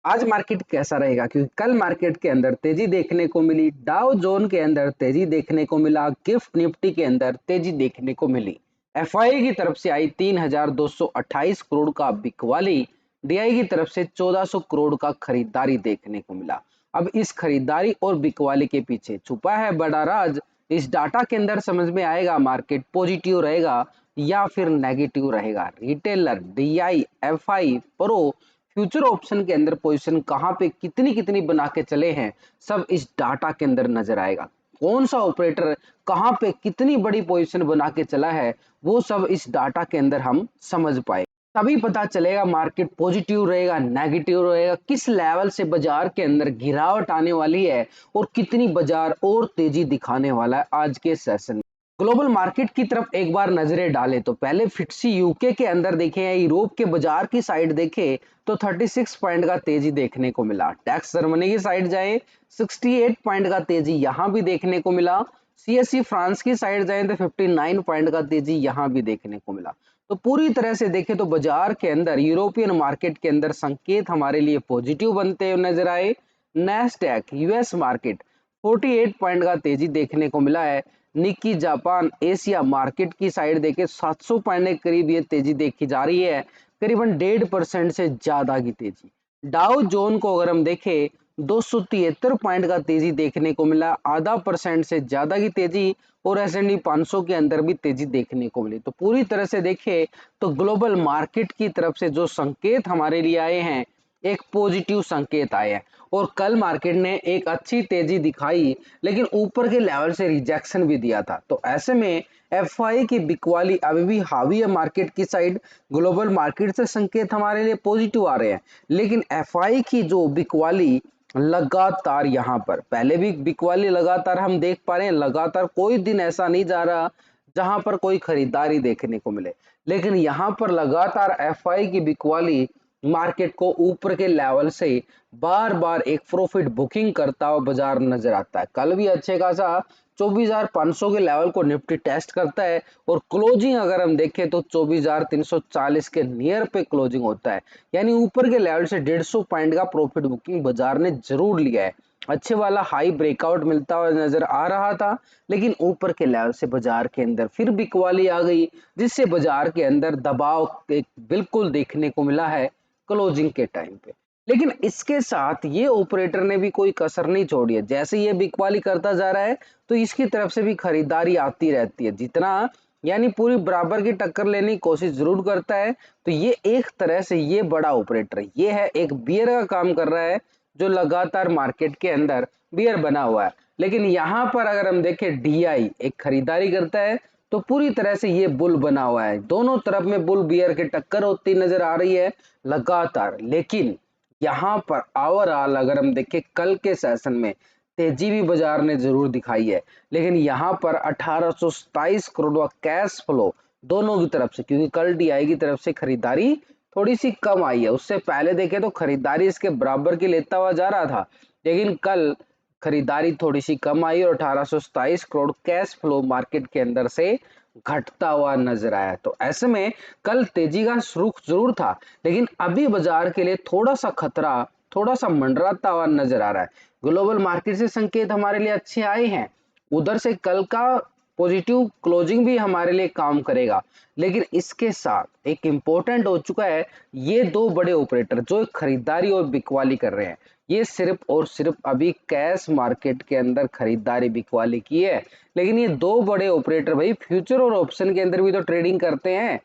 आज मार्केट कैसा रहेगा, क्योंकि कल मार्केट के अंदर तेजी देखने को मिली, डाउ जोन के अंदर तेजी देखने को मिला, गिफ्ट निफ्टी के अंदर तेजी देखने को मिली। एफआई की तरफ से आई 3,228 करोड़ का बिकवाली, डीआई की तरफ से 1400 करोड़ का खरीदारी देखने को मिला। अब इस खरीदारी और बिकवाली के पीछे छुपा है बड़ा राज। इस डाटा के अंदर समझ में आएगा मार्केट पॉजिटिव रहेगा या फिर नेगेटिव रहेगा। Retailer, DI, FI, pro, future option के अंदर पोजीशन कहां पे कितनी कितनी बना के चले हैं, सब इस डाटा के अंदर नजर आएगा। कौन सा ऑपरेटर कहां पे कितनी बड़ी पोजीशन बना के चला है, वो सब इस डाटा के अंदर हम समझ पाए। तभी पता चलेगा मार्केट पॉजिटिव रहेगा, नेगेटिव रहेगा, किस लेवल से बाजार के अंदर गिरावट आने वाली है और कितनी बाजार और तेजी दिखाने वाला है आज के सेशन में। ग्लोबल मार्केट की तरफ एक बार नजरें डालें तो पहले फिट्सी यूके के अंदर देखें या यूरोप के बाजार की साइड देखें तो 36 पॉइंट का तेजी देखने को मिला। टैक्स जर्मनी की साइड जाए 68 पॉइंट का तेजी यहां भी देखने को मिला। सीएससी फ्रांस की साइड जाए तो 59 पॉइंट का तेजी यहां भी देखने को मिला। तो पूरी तरह से देखें तो बाजार के अंदर यूरोपियन मार्केट के अंदर संकेत हमारे लिए पॉजिटिव बनते हुए नजर आए। नेस्डैक यूएस मार्केट 48 पॉइंट का तेजी देखने को मिला है। निक्की जापान एशिया मार्केट की साइड देखे 700 पॉइंट के करीब ये तेजी देखी जा रही है, करीबन 1.5% से ज्यादा की तेजी। डाउ जोन को अगर हम देखें 273 पॉइंट का तेजी देखने को मिला, आधा % से ज्यादा की तेजी, और एसएनडी 500 के अंदर भी तेजी देखने को मिली। तो पूरी तरह से देखें तो ग्लोबल मार्केट की तरफ से जो संकेत हमारे लिए आए हैं, एक पॉजिटिव संकेत आए हैं। और कल मार्केट ने एक अच्छी तेजी दिखाई, लेकिन ऊपर के लेवल से रिजेक्शन भी दिया था। तो ऐसे में एफआई की बिकवाली अभी भी हावी है मार्केट की साइड। ग्लोबल मार्केट से संकेत हमारे लिए पॉजिटिव आ रहे हैं, लेकिन एफआई की जो बिकवाली लगातार यहाँ पर पहले भी बिकवाली लगातार हम देख पा रहे हैं, लगातार कोई दिन ऐसा नहीं जा रहा जहां पर कोई खरीदारी देखने को मिले, लेकिन यहाँ पर लगातार एफआई की बिकवाली मार्केट को ऊपर के लेवल से बार बार एक प्रॉफिट बुकिंग करता हुआ बाजार नजर आता है। कल भी अच्छे खासा 24,500 के लेवल को निफ्टी टेस्ट करता है और क्लोजिंग अगर हम देखें तो 24,340 के नियर पे क्लोजिंग होता है, यानी ऊपर के लेवल से 150 पॉइंट का प्रॉफिट बुकिंग बाजार ने जरूर लिया है। अच्छे वाला हाई ब्रेकआउट मिलता हुआ नजर आ रहा था, लेकिन ऊपर के लेवल से बाजार के अंदर फिर बिकवाली आ गई, जिससे बाजार के अंदर दबाव बिल्कुल देखने को मिला है क्लोजिंग के टाइम पे। लेकिन इसके साथ ये ऑपरेटर ने भी कोई कसर नहीं छोड़ी है। जैसे ये बिकवाली करता जा रहा है तो इसकी तरफ से भी खरीदारी आती रहती है, जितना यानी पूरी बराबर की टक्कर लेने की कोशिश जरूर करता है। तो ये एक तरह से ये बड़ा ऑपरेटर ये है, एक बियर का काम कर रहा है, जो लगातार मार्केट के अंदर बियर बना हुआ है। लेकिन यहाँ पर अगर हम देखें डीआई एक खरीदारी करता है, तो पूरी तरह से ये बुल बना हुआ है। दोनों तरफ में बुल बियर की टक्कर होती नजर आ रही है लगातार। लेकिन यहाँ पर ओवरऑल अगर हम देखें कल के सेशन में तेजी भी बाजार ने जरूर दिखाई है, लेकिन यहाँ पर 1827 करोड़ का कैश फ्लो दोनों की तरफ से, क्योंकि कल डीआई की तरफ से खरीदारी थोड़ी सी कम आई है। उससे पहले देखें तो खरीदारी इसके बराबर की लेता हुआ जा रहा था, लेकिन कल खरीदारी थोड़ी सी कम आई और 1827 करोड़ कैश फ्लो मार्केट के अंदर से घटता हुआ नजर आया। तो ऐसे में कल तेजी का रुख जरूर था, लेकिन अभी बाजार के लिए थोड़ा सा खतरा, थोड़ा सा मंडराता हुआ नजर आ रहा है। ग्लोबल मार्केट से संकेत हमारे लिए अच्छे आए हैं, उधर से कल का पॉजिटिव क्लोजिंग भी हमारे लिए काम करेगा। लेकिन इसके साथ एक इंपॉर्टेंट हो चुका है, ये दो बड़े ऑपरेटर जो खरीदारी और बिकवाली कर रहे हैं, ये सिर्फ और सिर्फ अभी कैश मार्केट के अंदर खरीदारी बिकवाली की है। लेकिन ये दो बड़े ऑपरेटर भाई फ्यूचर और ऑप्शन के अंदर भी तो ट्रेडिंग करते हैं,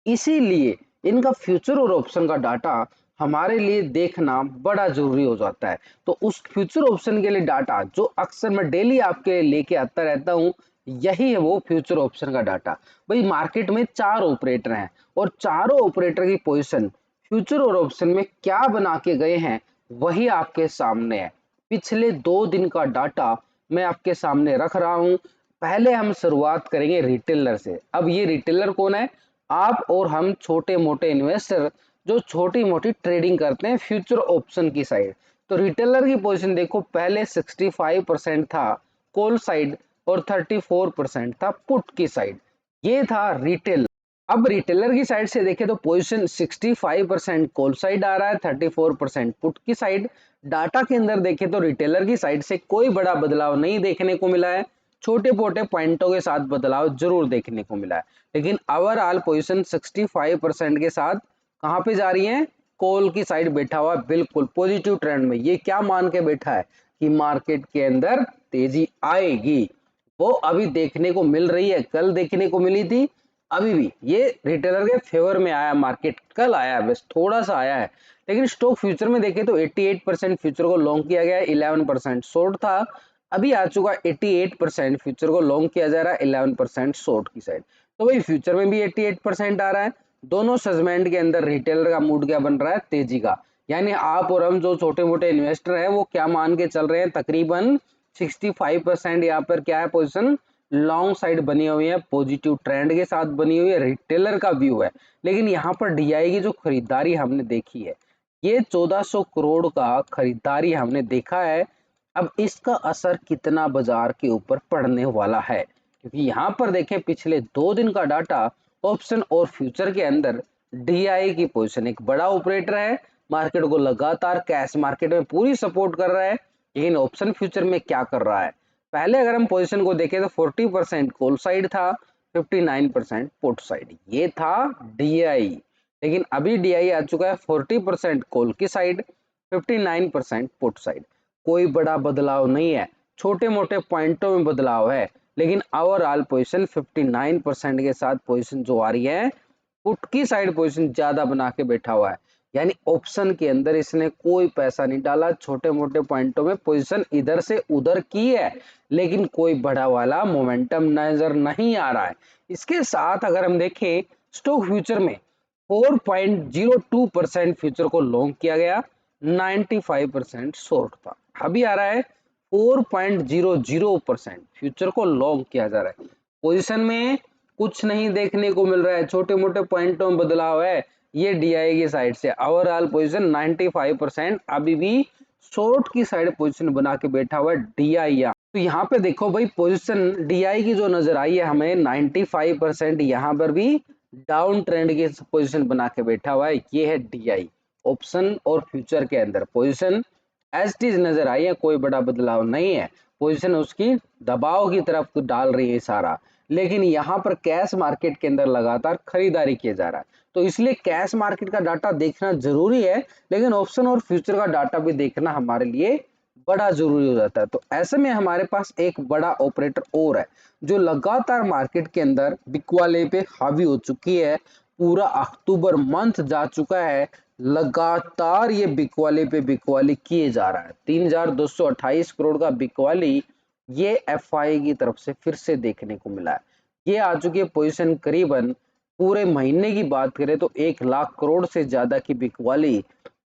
इसीलिए इनका फ्यूचर और ऑप्शन का डाटा हमारे लिए देखना बड़ा जरूरी हो जाता है। तो उस फ्यूचर ऑप्शन के लिए डाटा जो अक्सर मैं डेली आपके लिए लेके आता रहता हूं, यही है वो फ्यूचर ऑप्शन का डाटा। भाई मार्केट में 4 ऑपरेटर हैं और चारों ऑपरेटर की पोजीशन फ्यूचर और ऑप्शन में क्या बना के गए हैं, वही आपके सामने है। पिछले 2 दिन का डाटा मैं आपके सामने रख रहा हूं। पहले हम शुरुआत करेंगे रिटेलर से। अब ये रिटेलर कौन है? आप और हम छोटे मोटे इन्वेस्टर जो छोटी मोटी ट्रेडिंग करते हैं फ्यूचर ऑप्शन की साइड। तो रिटेलर की पोजीशन देखो, पहले 65% था कॉल साइड और 34% था पुट की साइड। ये था रिटेल। अब रिटेलर की साइड से देखें तो पोजीशन 65% कॉल साइड आ रहा है, 34% पुट की साइड। डाटा के अंदर देखें तो रिटेलर की साइड से कोई बड़ा बदलाव नहीं देखने को मिला है, छोटे मोटे पॉइंटों के साथ बदलाव जरूर देखने को मिला है, लेकिन ओवरऑल पोजीशन 65% के साथ कहां पे जा रही है, कॉल की साइड बैठा हुआ है, बिल्कुल पॉजिटिव ट्रेंड में। ये क्या मान के बैठा है कि मार्केट के अंदर तेजी आएगी, वो अभी देखने को मिल रही है, कल देखने को मिली थी, अभी भी ये रिटेलर के फेवर में आया मार्केट, कल आया है, बस थोड़ा सा आया है। लेकिन स्टॉक फ्यूचर में देखें तो 88% फ्यूचर को लॉन्ग किया गया है, 11% शॉर्ट था, अभी आ चुका 88% फ्यूचर को लॉन्ग किया जा रहा है, 11% शॉर्ट की साइड। तो भाई फ्यूचर में भी 88% आ रहा है, दोनों सेगमेंट के अंदर रिटेलर का मूड क्या बन रहा है, तेजी का। यानी आप और हम जो छोटे मोटे इन्वेस्टर हैं वो क्या मान के चल रहे हैं, तकरीबन 65% यहाँ पर क्या है पोजीशन लॉन्ग साइड बनी हुई है, पॉजिटिव ट्रेंड के साथ बनी हुई है, रिटेलर का व्यू है। लेकिन यहाँ पर डीआई की जो खरीदारी हमने देखी है, ये 1400 करोड़ का खरीदारी हमने देखा है। अब इसका असर कितना बाजार के ऊपर पड़ने वाला है, क्योंकि यहाँ पर देखें पिछले 2 दिन का डाटा ऑप्शन और फ्यूचर के अंदर डीआई की पोजीशन एक बड़ा ऑपरेटर है, मार्केट को लगातार कैश मार्केट में पूरी सपोर्ट कर रहा है, लेकिन ऑप्शन फ्यूचर में क्या कर रहा है। पहले अगर हम पोजीशन को देखें तो 40% कॉल साइड था, 59% पुट साइड, ये था डीआई। लेकिन अभी डीआई आ चुका है 40% कॉल की साइड, 59% पुट साइड। कोई बड़ा बदलाव नहीं है, छोटे मोटे पॉइंटों में बदलाव है, लेकिन ओवरऑल पोजीशन 59% के साथ पोजीशन जो आ रही है, पुट की साइड पोजीशन ज्यादा बना के बैठा हुआ है। यानी ऑप्शन के अंदर इसने कोई पैसा नहीं डाला, छोटे मोटे पॉइंटों में पोजीशन इधर से उधर की है, लेकिन कोई बड़ा वाला मोमेंटम नजर नहीं आ रहा है। इसके साथ अगर हम देखें स्टॉक फ्यूचर में 4.02% फ्यूचर को लॉन्ग किया गया, 95% शॉर्ट था। अभी आ रहा है 4.00% फ्यूचर को लॉन्ग किया जा रहा है, पोजीशन में कुछ नहीं देखने को मिल रहा है, छोटे मोटे पॉइंटों में बदलाव है। ये डीआई की साइड से ओवरऑल पोजीशन 95% अभी भी शॉर्ट की साइड पोजीशन बना के बैठा हुआ है डीआई। तो यहाँ पे देखो भाई पोजीशन डीआई की जो नजर आई है हमें 95%, यहाँ पर भी डाउन ट्रेंड की पोजीशन बना के बैठा हुआ है, ये है डीआई। ऑप्शन और फ्यूचर के अंदर पोजीशन एज इट इज नजर आई है, कोई बड़ा बदलाव नहीं है, पोजीशन उसकी दबाव की तरफ डाल रही है सारा। लेकिन यहाँ पर कैश मार्केट के अंदर लगातार खरीदारी किया जा रहा है, तो इसलिए कैश मार्केट का डाटा देखना जरूरी है, लेकिन ऑप्शन और फ्यूचर का डाटा भी देखना हमारे लिए बड़ा जरूरी हो जाता है। तो ऐसे में हमारे पास एक बड़ा ऑपरेटर और है जो लगातार मार्केट के अंदर बिकवाले पे हावी हो चुकी है, पूरा अक्टूबर मंथ जा चुका है, लगातार ये बिकवाली पे बिकवाली किए जा रहा है। 3228 करोड़ का बिकवाली ये एफआई की तरफ से फिर से देखने को मिला है। ये आ चुकी है पोजीशन करीबन, पूरे महीने की बात करें तो 1 लाख करोड़ से ज्यादा की बिकवाली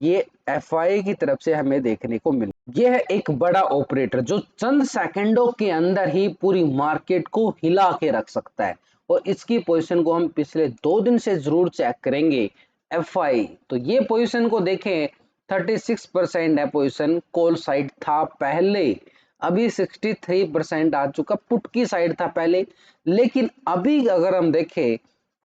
ये एफआई की तरफ से हमें देखने को मिली। ये है एक बड़ा ऑपरेटर जो चंद सेकंडों के अंदर ही पूरी मार्केट को हिला के रख सकता है, और इसकी पोजीशन को हम पिछले 2 दिन से जरूर चेक करेंगे। एफआई तो ये पोजीशन को देखें 36% है, पोजीशन कॉल साइड था पहले, अभी 63% आ चुका, पुट की साइड था पहले, लेकिन अभी अगर हम देखें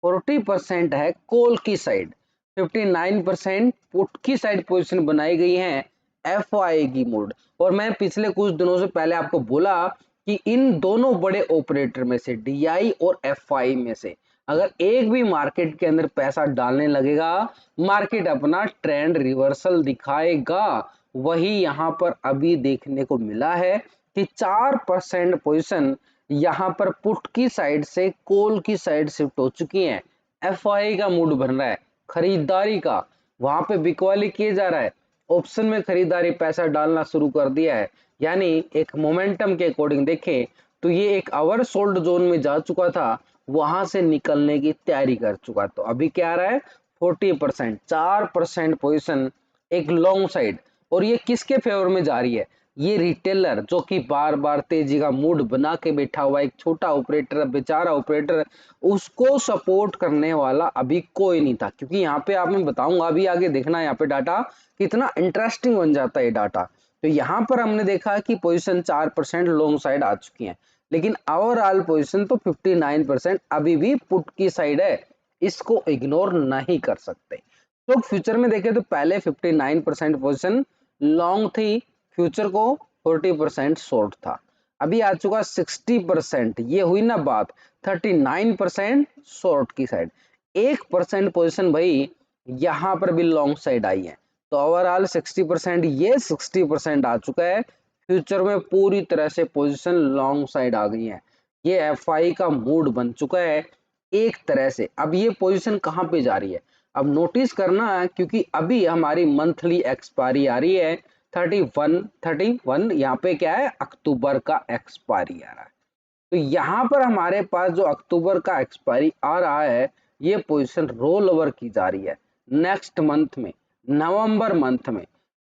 40% है कॉल की साइड, 59% पुट की साइड पोजीशन बनाई गई है एफआई की मोड। और मैं पिछले कुछ दिनों से पहले आपको बोला कि इन दोनों बड़े ऑपरेटर में से डीआई और एफआई में से अगर एक भी मार्केट के अंदर पैसा डालने लगेगा, मार्केट अपना ट्रेंड रिवर्सल दिखाएगा। वही यहाँ पर अभी देखने को मिला है कि 4% पोजीशन यहाँ पर पुट की साइड से कॉल की साइड शिफ्ट हो चुकी है। एफआई का मूड बन रहा है खरीदारी का, वहां पे बिकवाली किए जा रहा है, ऑप्शन में खरीदारी पैसा डालना शुरू कर दिया है। यानी एक मोमेंटम के अकॉर्डिंग देखें तो ये एक ओवर सोल्ड जोन में जा चुका था, वहां से निकलने की तैयारी कर चुका। तो अभी क्या आ रहा है 40%, 4% पोजीशन एक लॉन्ग साइड, और ये किसके फेवर में जा रही है, ये रिटेलर जो कि बार बार तेजी का मूड बना के बैठा हुआ एक छोटा ऑपरेटर, बेचारा ऑपरेटर, उसको सपोर्ट करने वाला अभी कोई नहीं था। क्योंकि यहाँ पे आप मैं बताऊंगा अभी आगे देखना यहाँ पे डाटा कितना इंटरेस्टिंग बन जाता है डाटा। तो यहाँ पर हमने देखा कि पोजीशन 4% लॉन्ग साइड आ चुकी है, लेकिन ओवरऑल पोजीशन तो 59% अभी भी पुट की साइड है। इसको इग्नोर नहीं कर सकते। तो फ्यूचर में देखें तो पहले 59% पोजीशन लॉन्ग थी, फ्यूचर को 40% शॉर्ट था। अभी आ चुका 60%, ये हुई ना बात, 39% शॉर्ट की साइड, 1% पोजीशन भाई यहाँ पर भी लॉन्ग साइड आई है। तो ओवरऑल 60%, ये 60% आ चुका है। फ्यूचर में पूरी तरह से पोजीशन लॉन्ग साइड आ गई है। ये एफआई का मूड बन चुका है एक तरह से। अब ये पोजीशन कहाँ पे जा रही है, अब नोटिस करना है, क्योंकि अभी हमारी मंथली एक्सपायरी आ रही है 31 यहाँ पे क्या है, अक्टूबर का एक्सपायरी आ रहा है। तो यहाँ पर हमारे पास जो अक्टूबर का एक्सपायरी आ रहा है, ये पोजीशन रोल ओवर की जा रही है नेक्स्ट मंथ में, नवंबर मंथ में।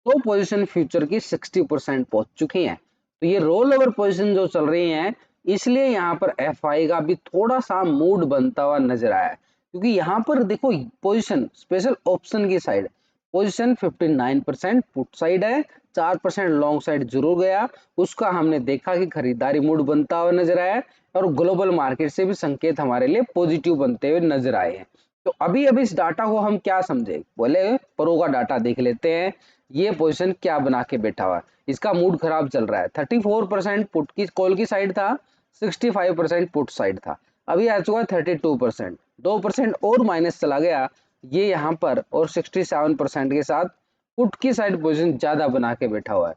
तो पोजीशन फ्यूचर की 60% पहुंच चुकी है। तो ये रोल ओवर पोजीशन जो चल रही है, इसलिए यहाँ पर एफआई का भी थोड़ा सा मूड बनता हुआ नजर आया है। क्योंकि यहाँ पर देखो पोजीशन स्पेशल ऑप्शन की साइड पोजीशन 59% पुट साइड है, 4% लॉन्ग साइड जरूर गया, उसका हमने देखा कि खरीदारी मूड बनता हुआ नजर आया और ग्लोबल मार्केट से भी संकेत हमारे लिए पॉजिटिव बनते हुए नजर आए हैं। तो अभी इस डाटा को हम क्या समझे, बोले प्रो का डाटा देख लेते हैं। ये पोजीशन क्या बना के बैठा हुआ है, इसका मूड खराब चल रहा है। 34% पुट की कॉल की साइड था, 65% पुट साइड था, अभी आ चुका है 32%, 2% और माइनस चला गया ये यहाँ पर, और 67% के साथ पुट की साइड पोजीशन ज्यादा बना के बैठा हुआ है।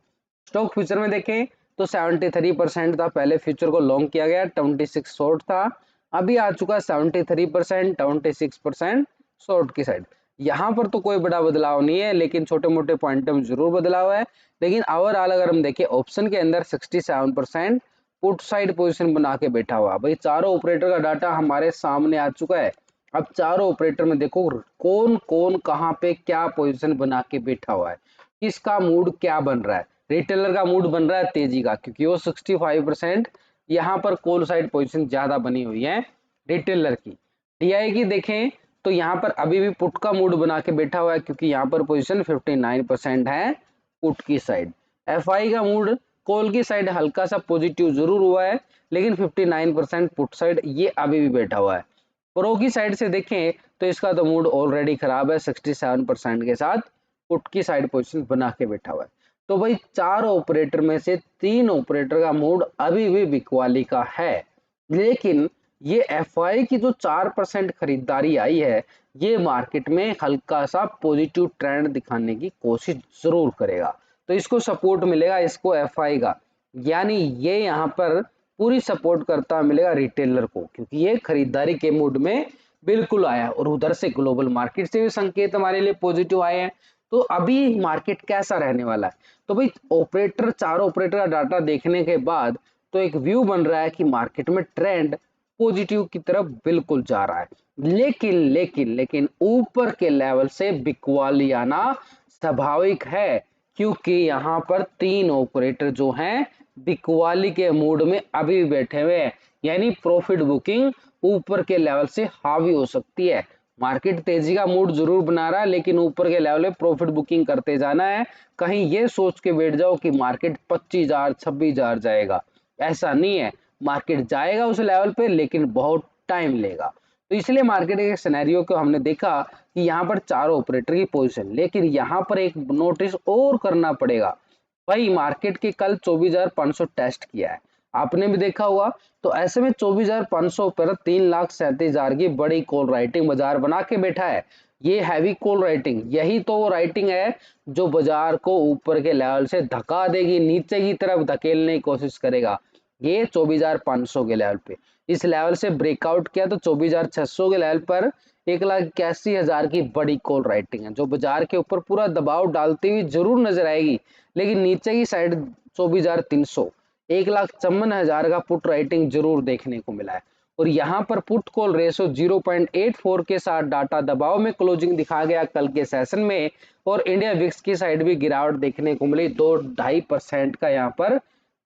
स्टॉक फ्यूचर में देखें तो 73% था, पहले फ्यूचर को लॉन्ग किया गया, 26 शॉर्ट था, अभी आ चुका 73%, 26% शॉर्ट की साइड। यहाँ पर तो कोई बड़ा बदलाव नहीं है, लेकिन छोटे मोटे पॉइंट में जरूर बदलाव है। लेकिन ओवरऑल अगर हम देखें ऑप्शन के अंदर 67% पुट साइड पोजीशन बना के बैठा हुआ। भाई चारों ऑपरेटर का डाटा हमारे सामने आ चुका है। अब चारों ऑपरेटर में देखो कौन कौन कहाँ पे क्या पोजीशन बना के बैठा हुआ है, किसका मूड क्या बन रहा है। रिटेलर का मूड बन रहा है तेजी का, क्योंकि वो 65% यहाँ पर कॉल साइड पोजीशन ज्यादा बनी हुई है रिटेलर की। डीआई की देखें तो यहाँ पर अभी भी पुट का मूड बना के बैठा हुआ है, क्योंकि यहाँ पर पोजीशन 59% है पुट की साइड। एफआई का मूड कॉल की साइड हल्का सा पॉजिटिव जरूर हुआ है, लेकिन 59% पुट साइड ये अभी भी बैठा हुआ है। प्रो की साइड से देखें तो इसका तो मूड ऑलरेडी खराब है, 67% के साथ पुट की साइड पोजीशन बना के बैठा हुआ है। तो भाई चार ऑपरेटर में से तीन ऑपरेटर का मूड अभी भी बिकवाली का है, लेकिन ये एफआई की जो 4% खरीदारी आई है, ये मार्केट में हल्का सा पॉजिटिव ट्रेंड दिखाने की कोशिश जरूर करेगा। तो इसको सपोर्ट मिलेगा, इसको एफआई का, यानी ये यहाँ पर पूरी सपोर्ट करता मिलेगा रिटेलर को, क्योंकि ये खरीदारी के मूड में बिल्कुल आया और उधर से ग्लोबल मार्केट से भी संकेत हमारे लिए पॉजिटिव आए हैं। तो अभी मार्केट कैसा रहने वाला है, तो भाई ऑपरेटर चारों ऑपरेटर का डाटा देखने के बाद तो एक व्यू बन रहा है कि मार्केट में ट्रेंड पॉजिटिव की तरफ बिल्कुल जा रहा है। लेकिन लेकिन लेकिन ऊपर के लेवल से बिकवाली आना स्वाभाविक है, क्योंकि यहाँ पर तीन ऑपरेटर जो हैं बिकवाली के मूड में अभी बैठे हुए हैं, यानी प्रॉफिट बुकिंग ऊपर के लेवल से हावी हो सकती है। मार्केट तेजी का मूड जरूर बना रहा है, लेकिन ऊपर के लेवल पे प्रॉफिट बुकिंग करते जाना है। कहीं ये सोच के बैठ जाओ कि मार्केट 25,000 26,000 जाएगा, ऐसा नहीं है। मार्केट जाएगा उस लेवल पे, लेकिन बहुत टाइम लेगा। तो इसलिए मार्केट के सिनेरियो को हमने देखा कि यहाँ पर चारों ऑपरेटर की पोजीशन, लेकिन यहाँ पर एक नोटिस और करना पड़ेगा। भाई मार्केट के कल 24,500 टेस्ट किया है, आपने भी देखा होगा। तो ऐसे में 24,500 पर 3,37,000 की बड़ी कॉल राइटिंग बाजार बना के बैठा है। ये हैवी कॉल राइटिंग, यही तो वो राइटिंग है जो बाजार को ऊपर के लेवल से धक्का देगी, नीचे की तरफ धकेलने की कोशिश करेगा। ये 24,500 के लेवल पे, इस लेवल से ब्रेकआउट किया तो 24,600 के लेवल पर 1,81,000 की बड़ी कॉल राइटिंग है, जो बाजार के ऊपर पूरा दबाव डालती हुई जरूर नजर आएगी। लेकिन नीचे की साइड 24,300, 1,54,000 का पुट राइटिंग जरूर देखने को मिला है। और यहाँ पर पुट कॉल रेशो 0.84 के साथ डाटा दबाव में क्लोजिंग दिखा गया कल के सेशन में, और इंडिया विक्स की साइड भी गिरावट देखने को मिली 2-2.5% का यहाँ पर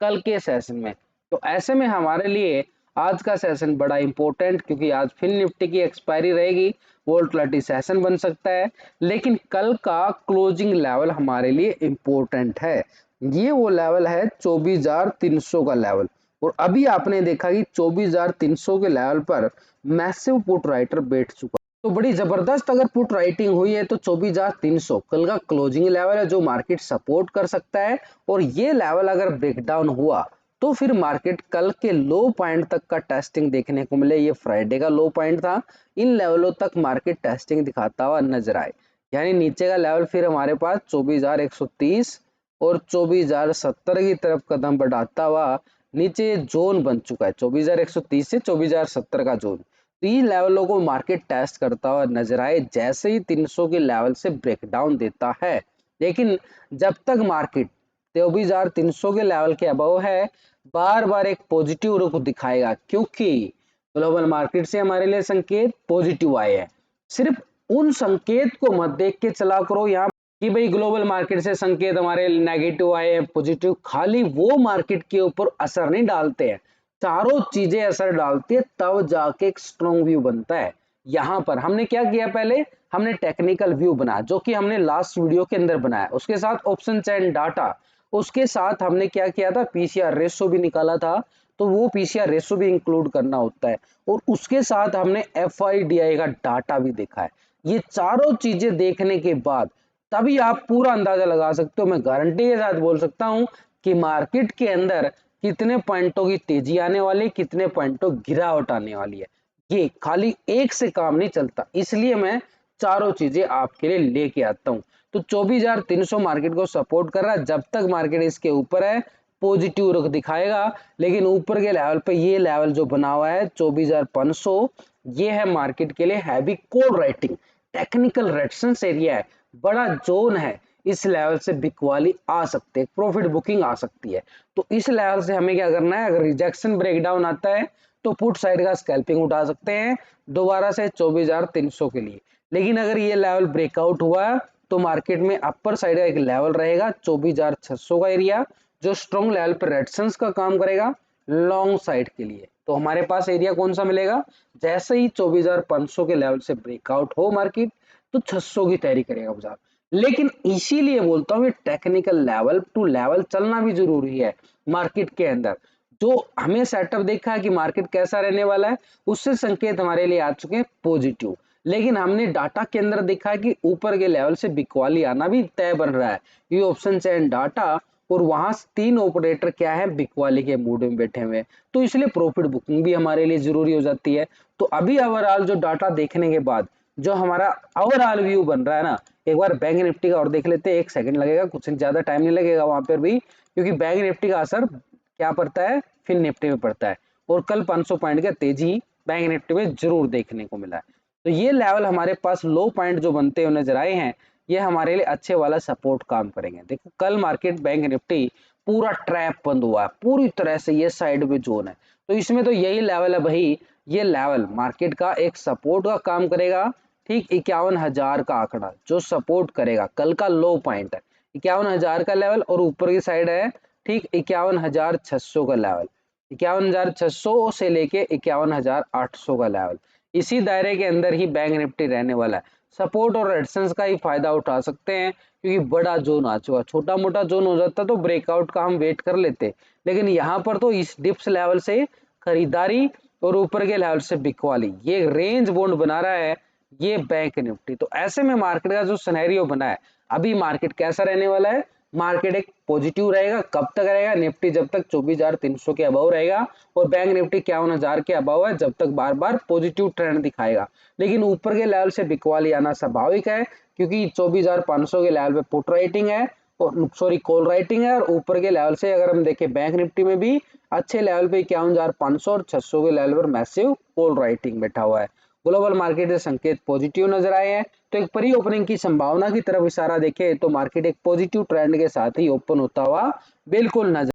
कल के सेशन में। तो ऐसे में हमारे लिए आज का सेशन बड़ा इंपॉर्टेंट, क्योंकि आज फिर निफ्टी की एक्सपायरी रहेगी, वोलेटिलिटी सेशन बन सकता है, लेकिन कल का क्लोजिंग लेवल हमारे लिए इंपॉर्टेंट है। ये वो लेवल है 24,300 का लेवल, और अभी आपने देखा कि 24,300 के लेवल पर मैसिव पुट राइटर बैठ चुका तो बड़ी जबरदस्त अगर पुट राइटिंग हुई है तो 24,300 कल का क्लोजिंग लेवल है जो मार्केट सपोर्ट कर सकता है। और ये लेवल अगर ब्रेकडाउन हुआ तो फिर मार्केट कल के लो पॉइंट तक का टेस्टिंग देखने को मिले। ये फ्राइडे का लो पॉइंट था, इन लेवलों तक मार्केट टेस्टिंग दिखाता हुआ नजर आए। यानी नीचे का लेवल फिर हमारे पास 24,130 और 24,070 की तरफ कदम बढ़ाता हुआ नीचे जोन बन चुका है। 24,130 से 24,070 का जोन, तो इन लेवलों को मार्केट टेस्ट करता हुआ नजर आए जैसे ही 300 के लेवल से ब्रेकडाउन देता है। लेकिन जब तक मार्केट 24,300 के लेवल के अबव है, बार बार एक पॉजिटिव रुख दिखाएगा, क्योंकि ग्लोबल मार्केट से हमारे लिए संकेत पॉजिटिव आए हैं। सिर्फ उन संकेत को मत देख के चला करो यहाँ कि भाई ग्लोबल मार्केट से संकेत हमारे नेगेटिव आए हैं, पॉजिटिव, खाली वो मार्केट के ऊपर असर नहीं डालते हैं, चारों चीजें असर डालती है, तब जाके एक स्ट्रॉन्ग व्यू बनता है। यहां पर हमने क्या किया, पहले हमने टेक्निकल व्यू बनाया जो कि हमने लास्ट वीडियो के अंदर बनाया, उसके साथ ऑप्शन चैन डाटा, उसके साथ हमने क्या किया था, पीसीआर रेशो भी निकाला था, तो वो पीसीआर रेशो भी इंक्लूड करना होता है, और उसके साथ हमने एफआईडीआई का डाटा भी देखा है। ये चारों चीजें देखने के बाद तभी आप पूरा अंदाजा लगा सकते हो। मैं गारंटी के साथ बोल सकता हूं कि मार्केट के अंदर कितने पॉइंटों की तेजी आने वाली, कितने पॉइंटों गिरावट आने वाली है। ये खाली एक से काम नहीं चलता, इसलिए मैं चारों चीजें आपके लिए लेके आता हूं। तो 24,300 मार्केट को सपोर्ट कर रहा है, जब तक मार्केट इसके ऊपर है पॉजिटिव रुख दिखाएगा। लेकिन ऊपर के लेवल पे ये लेवल जो बना हुआ है 24,500, ये है मार्केट के लिए heavy call writing, technical resistance area है, बड़ा जोन है। इस लेवल से बिकवाली आ सकते हैं, प्रॉफिट बुकिंग आ सकती है। तो इस लेवल से हमें क्या करना है, अगर रिजेक्शन ब्रेकडाउन आता है तो पुट साइड का स्कैल्पिंग उठा सकते हैं दोबारा से 24,300 के लिए। लेकिन अगर ये लेवल ब्रेकआउट हुआ तो मार्केट में अपर साइड का एक लेवल रहेगा 24,600 का एरिया, जो स्ट्रॉन्ग लेवल पर रेजिस्टेंस का काम करेगा लॉन्ग साइड के लिए। तो हमारे पास एरिया कौन सा मिलेगा, जैसे ही 24,500 के लेवल से ब्रेकआउट हो मार्केट तो 600 की तैयारी करेगा बाजार। लेकिन इसीलिए बोलता हूँ टेक्निकल लेवल टू लेवल चलना भी जरूरी है मार्केट के अंदर। जो हमें सेटअप देखा है कि मार्केट कैसा रहने वाला है, उससे संकेत हमारे लिए आ चुके हैं पॉजिटिव। लेकिन हमने डाटा के अंदर देखा है कि ऊपर के लेवल से बिकवाली आना भी तय बन रहा है। ये ऑप्शन चैन डाटा और वहां तीन ऑपरेटर क्या है, बिकवाली के मूड में बैठे हुए, तो इसलिए प्रॉफिट बुकिंग भी हमारे लिए जरूरी हो जाती है। तो अभी ओवरऑल जो डाटा देखने के बाद जो हमारा ओवरऑल व्यू बन रहा है ना, एक बार बैंक निफ्टी का और देख लेते हैं। एक सेकंड लगेगा, कुछ ज्यादा टाइम नहीं लगेगा वहां पर भी, क्योंकि बैंक निफ्टी का असर क्या पड़ता है, फिन निफ्टी में पड़ता है। और कल 500 पॉइंट का तेजी बैंक निफ्टी में जरूर देखने को मिला है। तो ये लेवल हमारे पास लो पॉइंट जो बनते हुए नजर आए हैं, ये हमारे लिए अच्छे वाला सपोर्ट काम करेंगे। देखो कल मार्केट बैंक निफ्टी पूरा ट्रैप बंद हुआ है पूरी तरह से, ये साइड में जोन है, तो इसमें तो यही लेवल है भाई, ये लेवल मार्केट का एक सपोर्ट का काम करेगा। ठीक 51,000 का आंकड़ा जो सपोर्ट करेगा, कल का लो पॉइंट है 51,000 का लेवल, और ऊपर की साइड है ठीक 51,600 का लेवल, 51,600 से लेके 51,800 का लेवल। इसी दायरे के अंदर ही बैंक निफ्टी रहने वाला है। सपोर्ट और रेजिस्टेंस का ही फायदा उठा सकते हैं, क्योंकि बड़ा जोन आ चुका, छोटा मोटा जोन हो जाता तो ब्रेकआउट का हम वेट कर लेते, लेकिन यहाँ पर तो इस डिप्स लेवल से खरीदारी और ऊपर के लेवल से बिकवाली, ये रेंज बॉन्ड बना रहा है ये बैंक निफ्टी। तो ऐसे में मार्केट का जो सिनेरियो बना है, अभी मार्केट कैसा रहने वाला है, मार्केट एक पॉजिटिव रहेगा। कब तक रहेगा, निफ्टी जब तक 24,300 के अबव रहेगा, और बैंक निफ्टी 51,000 के अबव है जब तक बार बार पॉजिटिव ट्रेंड दिखाएगा। लेकिन ऊपर के लेवल से बिकवाली आना स्वाभाविक है, क्योंकि 24,500 के लेवल पे पुट राइटिंग है, और सॉरी कॉल राइटिंग है, और ऊपर के लेवल से अगर हम देखें बैंक निफ्टी में भी अच्छे लेवल पे 51,500 और 600 के लेवल पर मैसिव कॉल राइटिंग बैठा हुआ है। ग्लोबल मार्केट से संकेत पॉजिटिव नजर आए हैं, तो एक प्री ओपनिंग की संभावना की तरफ इशारा देखें तो मार्केट एक पॉजिटिव ट्रेंड के साथ ही ओपन होता हुआ बिल्कुल नजर